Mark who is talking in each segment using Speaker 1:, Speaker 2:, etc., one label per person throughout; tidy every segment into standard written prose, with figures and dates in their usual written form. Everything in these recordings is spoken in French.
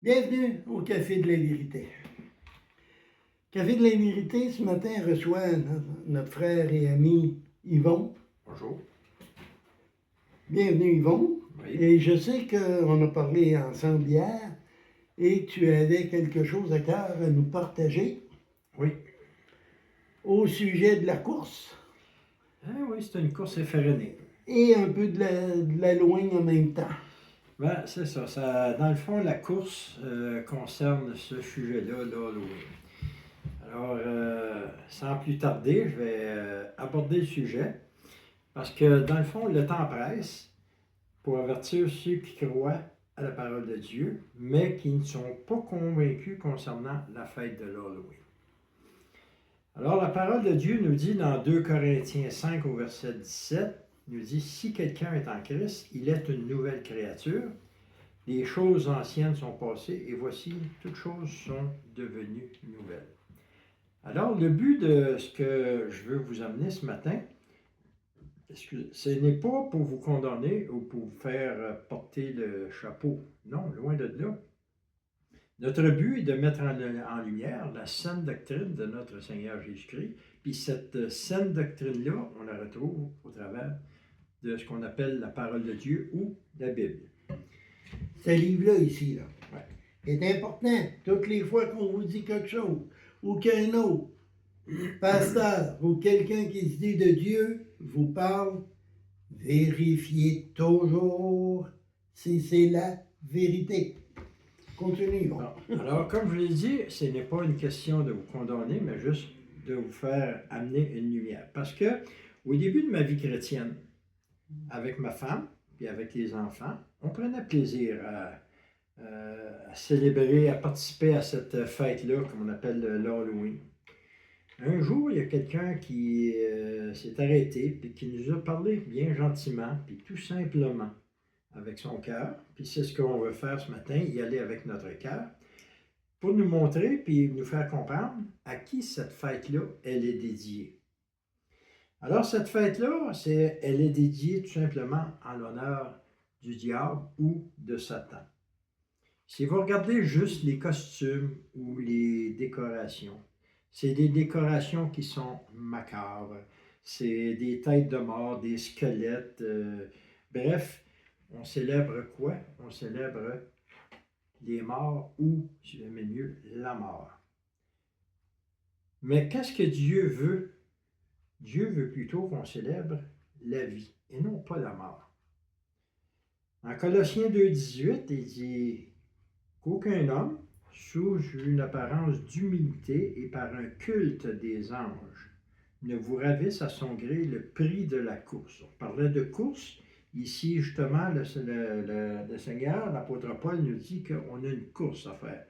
Speaker 1: Bienvenue au Café de la Vérité. Café de la Vérité, ce matin, reçoit notre frère et ami Yvon.
Speaker 2: Bonjour.
Speaker 1: Bienvenue Yvon.
Speaker 2: Oui.
Speaker 1: Et je sais qu'on a parlé ensemble hier et que tu avais quelque chose à cœur à nous partager
Speaker 2: Oui.
Speaker 1: au sujet de la course
Speaker 2: Oui, c'est une course effrénée.
Speaker 1: et un peu de la loin en même temps.
Speaker 2: Ben, c'est ça. Dans le fond, la course concerne ce sujet-là, l'Halloween. Alors, sans plus tarder, je vais aborder le sujet parce que, dans le fond, le temps presse pour avertir ceux qui croient à la parole de Dieu, mais qui ne sont pas convaincus concernant la fête de l'Halloween. Alors, la parole de Dieu nous dit dans 2 Corinthiens 5 au verset 17, nous dit, si quelqu'un est en Christ, il est une nouvelle créature. Les choses anciennes sont passées et voici, toutes choses sont devenues nouvelles. Alors, le but de ce que je veux vous amener ce matin, ce n'est pas pour vous condamner ou pour vous faire porter le chapeau. Non, loin de là. Notre but est de mettre en lumière la saine doctrine de notre Seigneur Jésus-Christ. Puis cette saine doctrine-là, on la retrouve au travers de ce qu'on appelle la parole de Dieu ou la Bible.
Speaker 1: Ce livre-là ici, là,
Speaker 2: Ouais.
Speaker 1: est important. Toutes les fois qu'on vous dit quelque chose, ou qu'un autre pasteur ou quelqu'un qui se dit de Dieu vous parle, vérifiez toujours si c'est la vérité. Continuons.
Speaker 2: Bon. Alors, comme je l'ai dit, ce n'est pas une question de vous condamner, mais juste de vous faire amener une lumière. Parce que au début de ma vie chrétienne, avec ma femme et avec les enfants, on prenait plaisir à célébrer, à participer à cette fête-là, comme on appelle l'Halloween. Un jour, il y a quelqu'un qui s'est arrêté et qui nous a parlé bien gentiment, puis tout simplement, avec son cœur. Puis c'est ce qu'on veut faire ce matin, y aller avec notre cœur, pour nous montrer puis nous faire comprendre à qui cette fête-là, elle est dédiée. Alors cette fête-là, elle est dédiée tout simplement en l'honneur du diable ou de Satan. Si vous regardez juste les costumes ou les décorations, c'est des décorations qui sont macabres. C'est des têtes de mort, des squelettes. Bref, on célèbre quoi? On célèbre les morts ou, si j'aimais mieux, la mort. Mais qu'est-ce que Dieu veut? Dieu veut plutôt qu'on célèbre la vie et non pas la mort. En Colossiens 2,18, il dit qu'aucun homme, sous une apparence d'humilité et par un culte des anges, ne vous ravisse à son gré le prix de la course. On parlait de course. Ici, justement, le Seigneur, l'apôtre Paul, nous dit qu'on a une course à faire.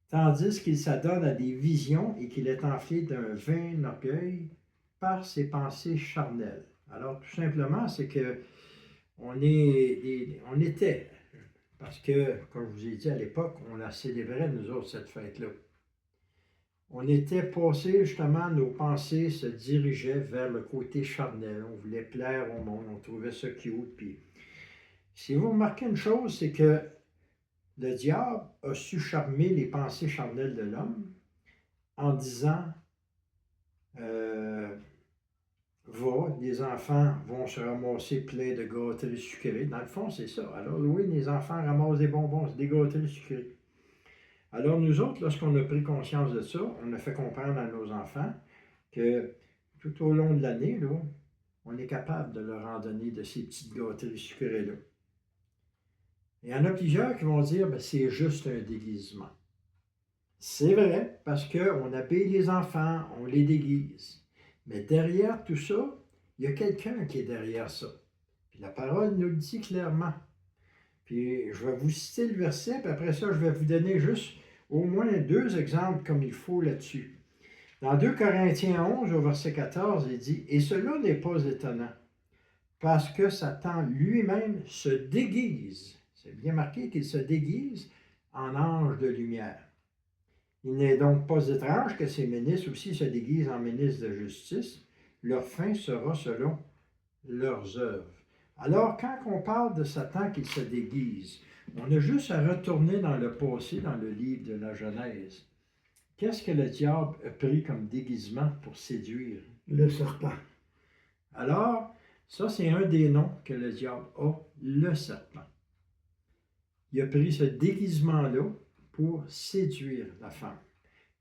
Speaker 2: Tandis qu'il s'adonne à des visions et qu'il est enflé d'un vain orgueil par ses pensées charnelles. Alors, tout simplement, c'est que on était, parce que, comme je vous ai dit à l'époque, on la célébrait, nous autres, cette fête-là. On était passé, justement, nos pensées se dirigeaient vers le côté charnel. On voulait plaire au monde, on trouvait ça cute. Puis, si vous remarquez une chose, c'est que le diable a su charmer les pensées charnelles de l'homme en disant les enfants vont se ramasser plein de gâteries sucrées. Dans le fond, c'est ça. Alors, oui, les enfants ramassent des bonbons, c'est des gâteries sucrées. Alors, nous autres, lorsqu'on a pris conscience de ça, on a fait comprendre à nos enfants que tout au long de l'année, là, on est capable de leur en donner de ces petites gâteries sucrées-là. Il y en a plusieurs qui vont dire que c'est juste un déguisement. C'est vrai, parce qu'on habille les enfants, on les déguise. Mais derrière tout ça, il y a quelqu'un qui est derrière ça. Puis la parole nous le dit clairement. Puis je vais vous citer le verset, puis après ça, je vais vous donner juste au moins 2 exemples comme il faut là-dessus. Dans 2 Corinthiens 11, au verset 14, il dit « Et cela n'est pas étonnant, parce que Satan lui-même se déguise. » C'est bien marqué qu'il se déguise en ange de lumière. Il n'est donc pas étrange que ces ministres aussi se déguisent en ministres de justice. Leur fin sera selon leurs œuvres. Alors, quand on parle de Satan qui se déguise, On a juste à retourner dans le passé, dans le livre de la Genèse. Qu'est-ce que le diable a pris comme déguisement pour séduire?
Speaker 1: Le serpent.
Speaker 2: Alors, ça, c'est un des noms que le diable a, le serpent. Il a pris ce déguisement-là pour séduire la femme.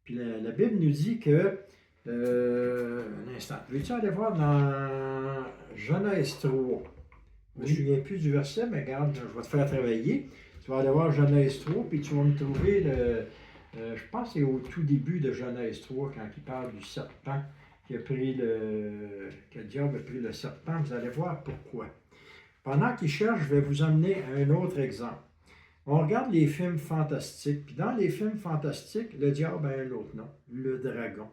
Speaker 2: Puis la Bible nous dit que, un instant, veux-tu aller voir dans Genèse 3? Je ne me souviens plus du verset, mais regarde, je vais te faire travailler. Tu vas aller voir Genèse 3, puis tu vas me trouver je pense que c'est au tout début de Genèse 3, quand il parle du serpent que le diable a pris le serpent. Vous allez voir pourquoi. Pendant qu'il cherche, je vais vous amener à un autre exemple. On regarde les films fantastiques, puis dans les films fantastiques, le diable a un autre nom, le dragon.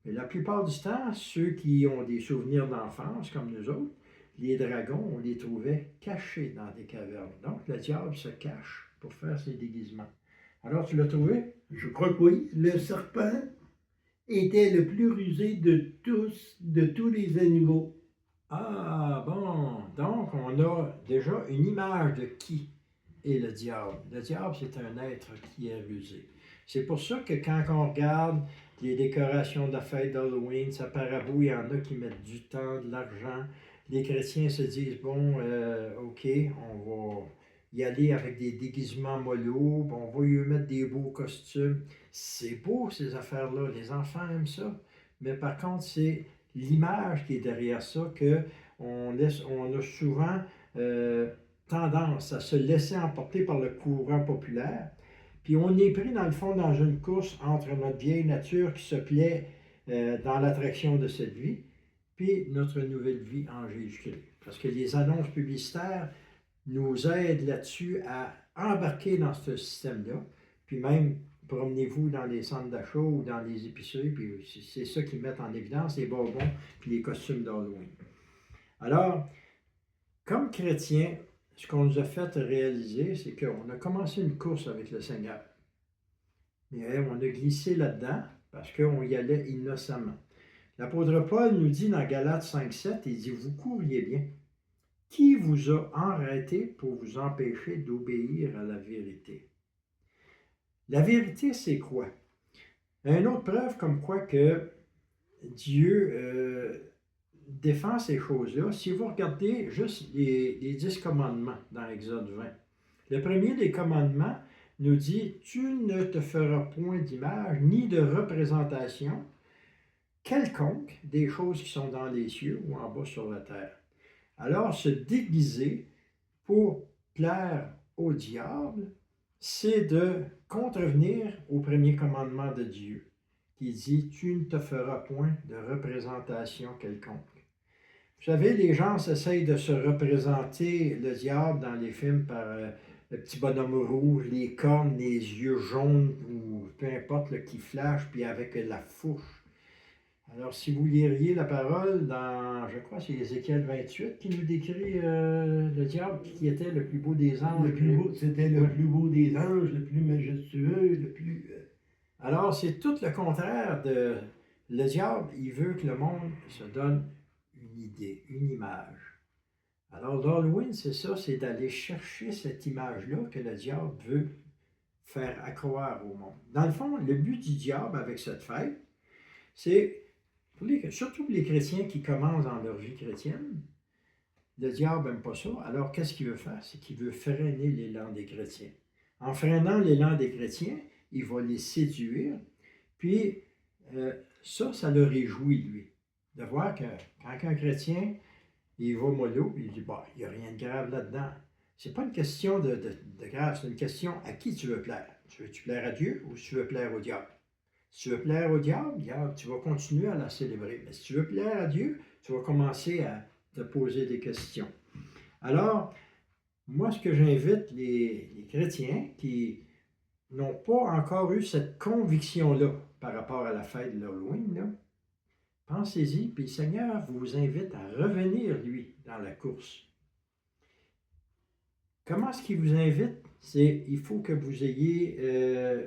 Speaker 2: Mais la plupart du temps, ceux qui ont des souvenirs d'enfance, comme nous autres, les dragons, on les trouvait cachés dans des cavernes. Donc, le diable se cache pour faire ses déguisements. Alors, tu l'as trouvé?
Speaker 1: Je crois que oui. Le serpent était le plus rusé de tous les animaux.
Speaker 2: Ah, bon. Donc, on a déjà une image de qui est le diable. Le diable, c'est un être qui est rusé. C'est pour ça que quand on regarde les décorations de la fête d'Halloween, ça paraît beau, il y en a qui mettent du temps, de l'argent. Les chrétiens se disent, bon, OK, on va y aller avec des déguisements mollo, on va y mettre des beaux costumes. C'est beau, ces affaires-là. Les enfants aiment ça. Mais par contre, c'est l'image qui est derrière ça on a souvent tendance à se laisser emporter par le courant populaire. Puis on est pris, dans le fond, dans une course entre notre vieille nature qui se plaît dans l'attraction de cette vie, puis notre nouvelle vie en Jésus-Christ. Parce que les annonces publicitaires nous aident là-dessus à embarquer dans ce système-là. Puis même, promenez-vous dans les centres d'achat ou dans les épiceries, puis c'est ça qu'ils mettent en évidence, les bonbons puis les costumes d'Halloween. Alors, comme chrétiens, ce qu'on nous a fait réaliser, c'est qu'on a commencé une course avec le Seigneur. Mais on a glissé là-dedans parce qu'on y allait innocemment. L'apôtre Paul nous dit dans Galates 5,7, il dit, vous couriez bien. Qui vous a arrêté pour vous empêcher d'obéir à la vérité? La vérité, c'est quoi? Une autre preuve comme quoi que Dieu défend ces choses-là, si vous regardez juste les 10 commandements dans Exode 20, le premier des commandements nous dit, tu ne te feras point d'image ni de représentation quelconque des choses qui sont dans les cieux ou en bas sur la terre. Alors, se déguiser pour plaire au diable, c'est de contrevenir au premier commandement de Dieu, qui dit, tu ne te feras point de représentation quelconque. Vous savez, les gens essayent de se représenter le diable dans les films par le petit bonhomme rouge, les cornes, les yeux jaunes, ou peu importe, le qui flash, puis avec la fourche. Alors, si vous liriez la parole dans, je crois, c'est Ézéchiel 28 qui nous décrit le diable qui était le plus beau des anges.
Speaker 1: C'était le plus beau des anges, le plus majestueux, le plus...
Speaker 2: Alors, c'est tout le contraire de... Le diable, il veut que le monde se donne une idée, une image. Alors, l'Halloween, c'est ça, c'est d'aller chercher cette image-là que le diable veut faire accroire au monde. Dans le fond, le but du diable avec cette fête, c'est, surtout pour les chrétiens qui commencent dans leur vie chrétienne, le diable n'aime pas ça. Alors, qu'est-ce qu'il veut faire? C'est qu'il veut freiner l'élan des chrétiens. En freinant l'élan des chrétiens, il va les séduire. Puis, ça le réjouit, lui, de voir que quand un chrétien, il va mollo, il dit, bah, il n'y a rien de grave là-dedans. C'est pas une question de grave, c'est une question à qui tu veux plaire. Veux-tu plaire à Dieu ou tu veux plaire au diable? Si tu veux plaire au diable, tu vas continuer à la célébrer. Mais si tu veux plaire à Dieu, tu vas commencer à te poser des questions. Alors, moi, ce que j'invite les chrétiens qui n'ont pas encore eu cette conviction-là par rapport à la fête de l'Halloween, pensez-y, puis le Seigneur vous invite à revenir, lui, dans la course. Comment est-ce qu'il vous invite? Il faut que vous ayez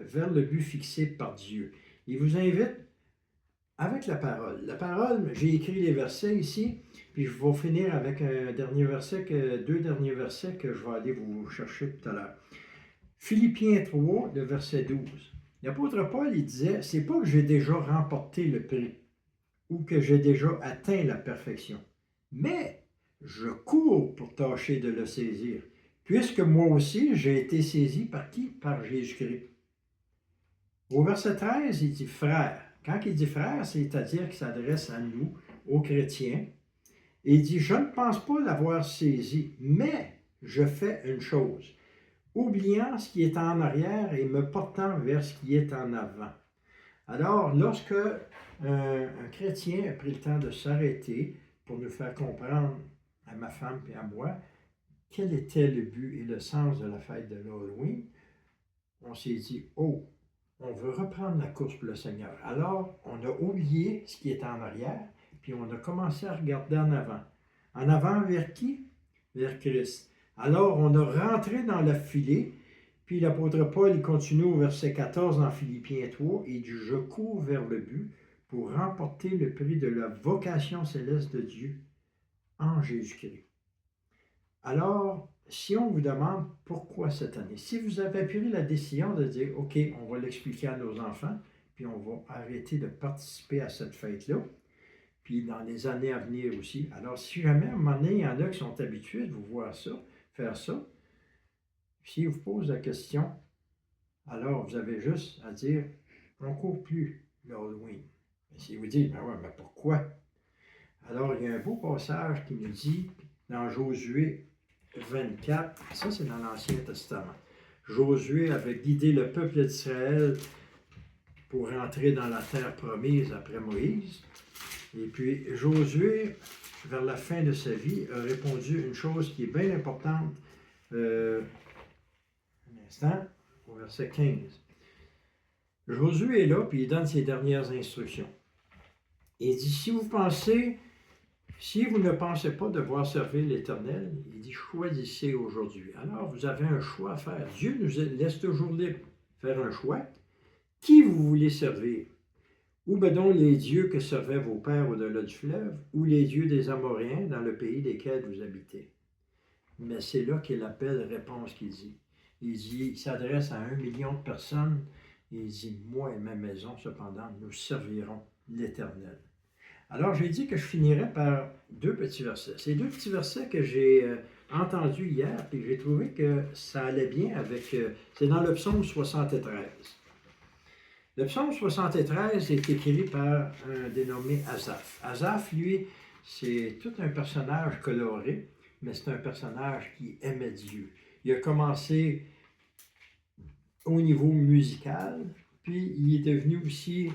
Speaker 2: vers le but fixé par Dieu. Il vous invite avec la parole. La parole, j'ai écrit les versets ici, puis Puis je vais finir avec un dernier verset, deux derniers versets que je vais aller vous chercher tout à l'heure. Philippiens 3, le verset 12. L'apôtre Paul, il disait, c'est pas que j'ai déjà remporté le prix ou que j'ai déjà atteint la perfection, mais je cours pour tâcher de le saisir, puisque moi aussi j'ai été saisi par qui? Par Jésus-Christ. Au verset 13, il dit frère. Quand il dit frère, c'est-à-dire qu'il s'adresse à nous, aux chrétiens. Et il dit, je ne pense pas l'avoir saisi, mais je fais une chose, oubliant ce qui est en arrière et me portant vers ce qui est en avant. Alors, lorsque un chrétien a pris le temps de s'arrêter pour nous faire comprendre, à ma femme et à moi, quel était le but et le sens de la fête de l'Halloween, on s'est dit, oh, on veut reprendre la course pour le Seigneur. Alors, on a oublié ce qui est en arrière, puis on a commencé à regarder en avant. En avant vers qui? Vers Christ. Alors, on a rentré dans la filée, puis l'apôtre Paul, il continue au verset 14 dans Philippiens 3, il dit, je cours vers le but pour remporter le prix de la vocation céleste de Dieu en Jésus-Christ. Alors, si on vous demande pourquoi cette année, si vous avez pris la décision de dire, OK, on va l'expliquer à nos enfants, puis on va arrêter de participer à cette fête-là, puis dans les années à venir aussi. Alors, si jamais à un moment donné, il y en a qui sont habitués de vous voir ça, faire ça, s'ils vous posent la question, alors vous avez juste à dire, on ne court plus l'Halloween. Mais s'ils vous disent, ben ouais, mais pourquoi? Alors, il y a un beau passage qui nous dit, dans Josué 24, ça c'est dans l'Ancien Testament. Josué avait guidé le peuple d'Israël pour rentrer dans la terre promise après Moïse. Et puis Josué, vers la fin de sa vie, a répondu une chose qui est bien importante. Un instant, au verset 15. Josué est là, puis il donne ses dernières instructions. Il dit, si vous ne pensez pas devoir servir l'Éternel, il dit, choisissez aujourd'hui. Alors, vous avez un choix à faire. Dieu nous laisse toujours libre de faire un choix. Qui vous voulez servir? Ou ben donc les dieux que servaient vos pères au-delà du fleuve, ou les dieux des Amoréens dans le pays desquels vous habitez. Mais c'est là qu'est la belle réponse qu'il dit. Il s'adresse à 1 million de personnes, et il dit, moi et ma maison, cependant, nous servirons l'Éternel. Alors, j'ai dit que je finirais par deux petits versets. Ces deux petits versets que j'ai entendus hier, puis j'ai trouvé que ça allait bien avec... c'est dans le psaume 73. Le psaume 73 est écrit par un dénommé Asaph. Asaph, lui, c'est tout un personnage coloré, mais c'est un personnage qui aimait Dieu. Il a commencé au niveau musical, puis il est devenu aussi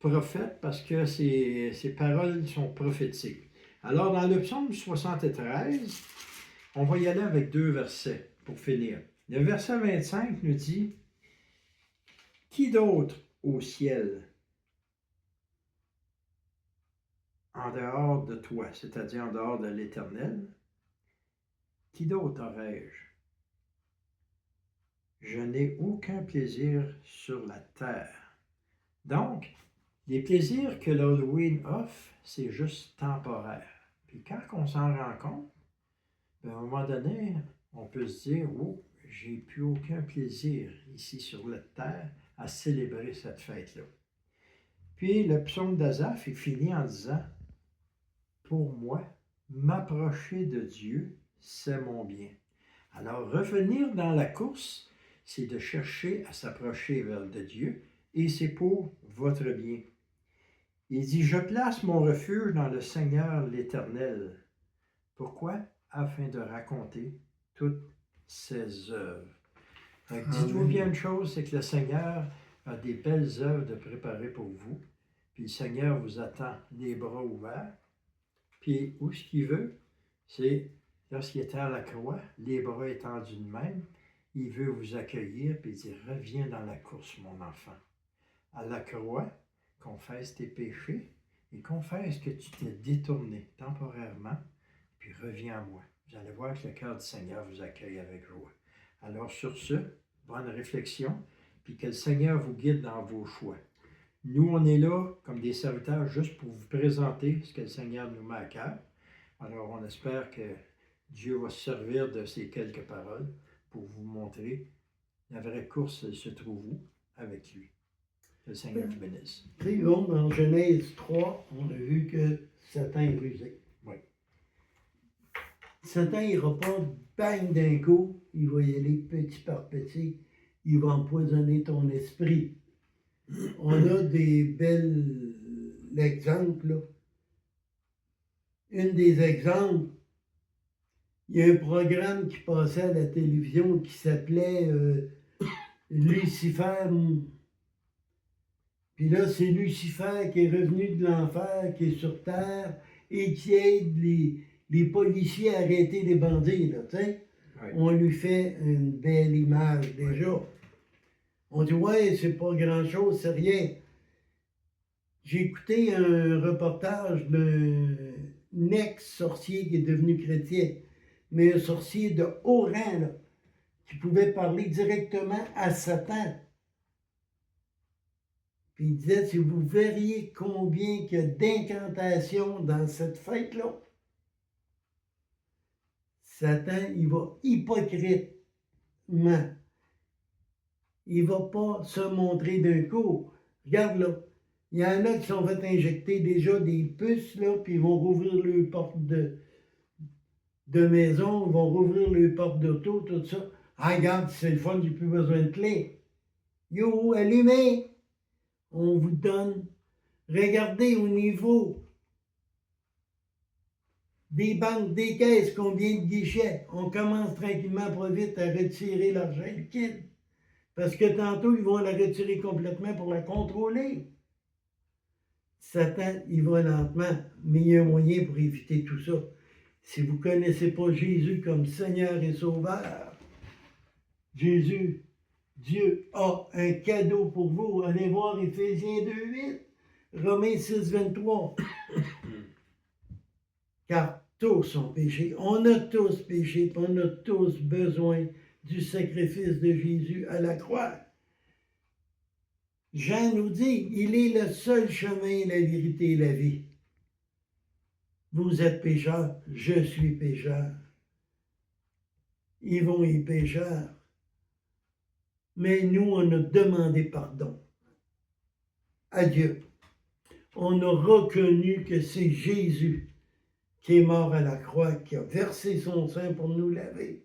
Speaker 2: prophète parce que ses paroles sont prophétiques. Alors, dans le psaume 73, on va y aller avec deux versets pour finir. Le verset 25 nous dit, « Qui d'autre au ciel, en dehors de toi, c'est-à-dire en dehors de l'Éternel, qui d'autre aurais-je? Je n'ai aucun plaisir sur la terre. » Donc, les plaisirs que l'Halloween offre, c'est juste temporaire. Puis quand on s'en rend compte, ben à un moment donné, on peut se dire, oh, j'ai plus aucun plaisir ici sur la terre à célébrer cette fête-là. Puis le psaume d'Asaph est fini en disant, pour moi, m'approcher de Dieu, c'est mon bien. Alors revenir dans la course, c'est de chercher à s'approcher de Dieu et c'est pour votre bien. Il dit, je place mon refuge dans le Seigneur l'Éternel. Pourquoi? Afin de raconter toutes ses œuvres. Dites-vous bien une chose, c'est que le Seigneur a des belles œuvres de préparer pour vous. Puis le Seigneur vous attend les bras ouverts. Puis où ce qu'il veut, c'est lorsqu'il était à la croix, les bras étendus de même, il veut vous accueillir puis dire, reviens dans la course, mon enfant. À la croix, confesse tes péchés et confesse que tu t'es détourné temporairement, puis reviens à moi. Vous allez voir que le cœur du Seigneur vous accueille avec joie. Alors sur ce, bonne réflexion, puis que le Seigneur vous guide dans vos choix. Nous, on est là comme des serviteurs juste pour vous présenter ce que le Seigneur nous met à cœur. Alors, on espère que Dieu va se servir de ces quelques paroles pour vous montrer la vraie course, elle se trouve où? Avec lui. Que le Seigneur vous bénisse.
Speaker 1: Tu sais, bon, dans Genèse 3, on a vu que Satan est rusé.
Speaker 2: Oui.
Speaker 1: Satan n'ira pas bang d'un coup, il va y aller petit par petit, il va empoisonner ton esprit. On a des belles exemples, là. Un des exemples, il y a un programme qui passait à la télévision qui s'appelait Lucifer. Puis là, c'est Lucifer qui est revenu de l'enfer, qui est sur terre et qui aide les policiers à arrêter les bandits, là, tu sais.
Speaker 2: Oui.
Speaker 1: On lui fait une belle image déjà. On dit, ouais, c'est pas grand-chose, c'est rien. J'ai écouté un reportage d'un ex-sorcier qui est devenu chrétien, mais un sorcier de haut rang, là, qui pouvait parler directement à Satan. Puis il disait, si vous verriez combien il y a d'incantations dans cette fête-là, Satan, il va hypocritement. Il ne va pas se montrer d'un coup. Regarde là, il y en a qui sont fait injecter déjà des puces, là, puis ils vont rouvrir leurs portes de maison, ils vont rouvrir leurs portes d'auto, tout ça. Ah, regarde, c'est le fun, j'ai plus besoin de clé. Yo, allumez! On vous donne. Regardez au niveau des banques, des caisses, combien de guichets. On commence tranquillement, pas vite, à retirer l'argent liquide. Parce que tantôt, ils vont la retirer complètement pour la contrôler. Satan, il va lentement, mais il y a un moyen pour éviter tout ça. Si vous ne connaissez pas Jésus comme Seigneur et Sauveur, Jésus, Dieu a un cadeau pour vous. Allez voir Éphésiens 2:8, Romains 6:23. Car tous ont péché. On a tous péché, on a tous besoin du sacrifice de Jésus à la croix. Jean nous dit, il est le seul chemin, la vérité et la vie. Vous êtes pécheurs, je suis pécheur. Yvon est pécheur. Mais nous, on a demandé pardon à Dieu. On a reconnu que c'est Jésus qui est mort à la croix, qui a versé son sang pour nous laver.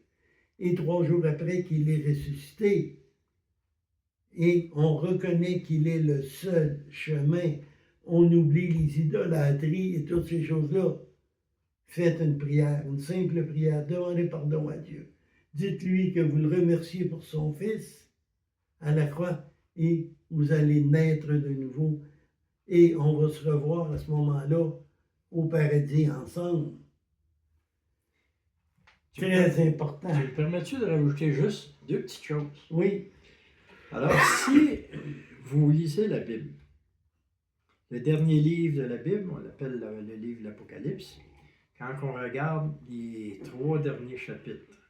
Speaker 1: Et 3 jours après qu'il est ressuscité. Et on reconnaît qu'il est le seul chemin. On oublie les idolâtries et toutes ces choses-là. Faites une prière, une simple prière. Demandez pardon à Dieu. Dites-lui que vous le remerciez pour son Fils à la croix et vous allez naître de nouveau. Et on va se revoir à ce moment-là au paradis ensemble. Très important.
Speaker 2: Tu me permets-tu de rajouter juste 2 petites choses?
Speaker 1: Oui.
Speaker 2: Alors, si vous lisez la Bible, le dernier livre de la Bible, on l'appelle le livre de l'Apocalypse, quand on regarde les 3 derniers chapitres,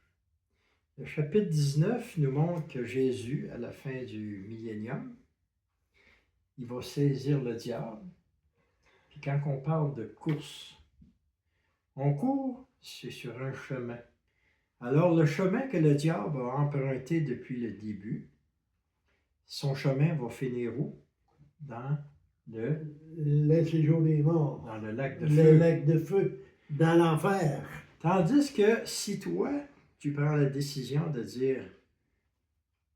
Speaker 2: le chapitre 19 nous montre que Jésus, à la fin du millénium, il va saisir le diable. Puis quand on parle de course, on court, c'est sur un chemin. Alors, le chemin que le diable a emprunté depuis le début, son chemin va finir où? Dans
Speaker 1: le séjour des morts.
Speaker 2: Dans le lac de
Speaker 1: le
Speaker 2: feu.
Speaker 1: lac de feu, dans l'enfer.
Speaker 2: Tandis que si toi, tu prends la décision de dire,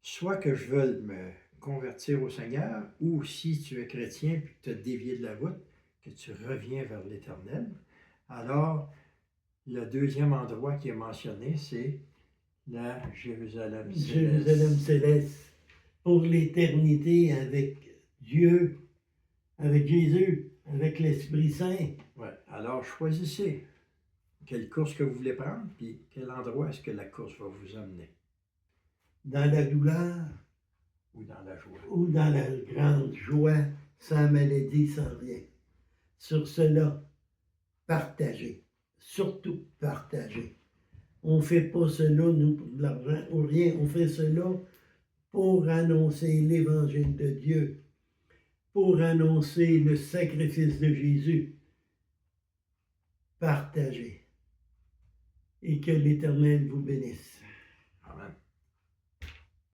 Speaker 2: soit que je veuille me convertir au Seigneur, ou si tu es chrétien et que tu as dévié de la route, que tu reviens vers l'Éternel, alors le deuxième endroit qui est mentionné, c'est la Jérusalem céleste.
Speaker 1: Jérusalem céleste. Pour l'éternité avec Dieu, avec Jésus, avec l'Esprit Saint.
Speaker 2: Ouais. Alors choisissez quelle course que vous voulez prendre, puis quel endroit est-ce que la course va vous amener.
Speaker 1: Dans la douleur.
Speaker 2: Ou dans la joie.
Speaker 1: Ou dans la grande joie, sans maladie, sans rien. Sur cela, partagez. Surtout partagez. On ne fait pas cela, nous, pour de l'argent ou rien. On fait cela pour annoncer l'évangile de Dieu, pour annoncer le sacrifice de Jésus. partagez. Et que l'Éternel vous bénisse.
Speaker 2: Amen.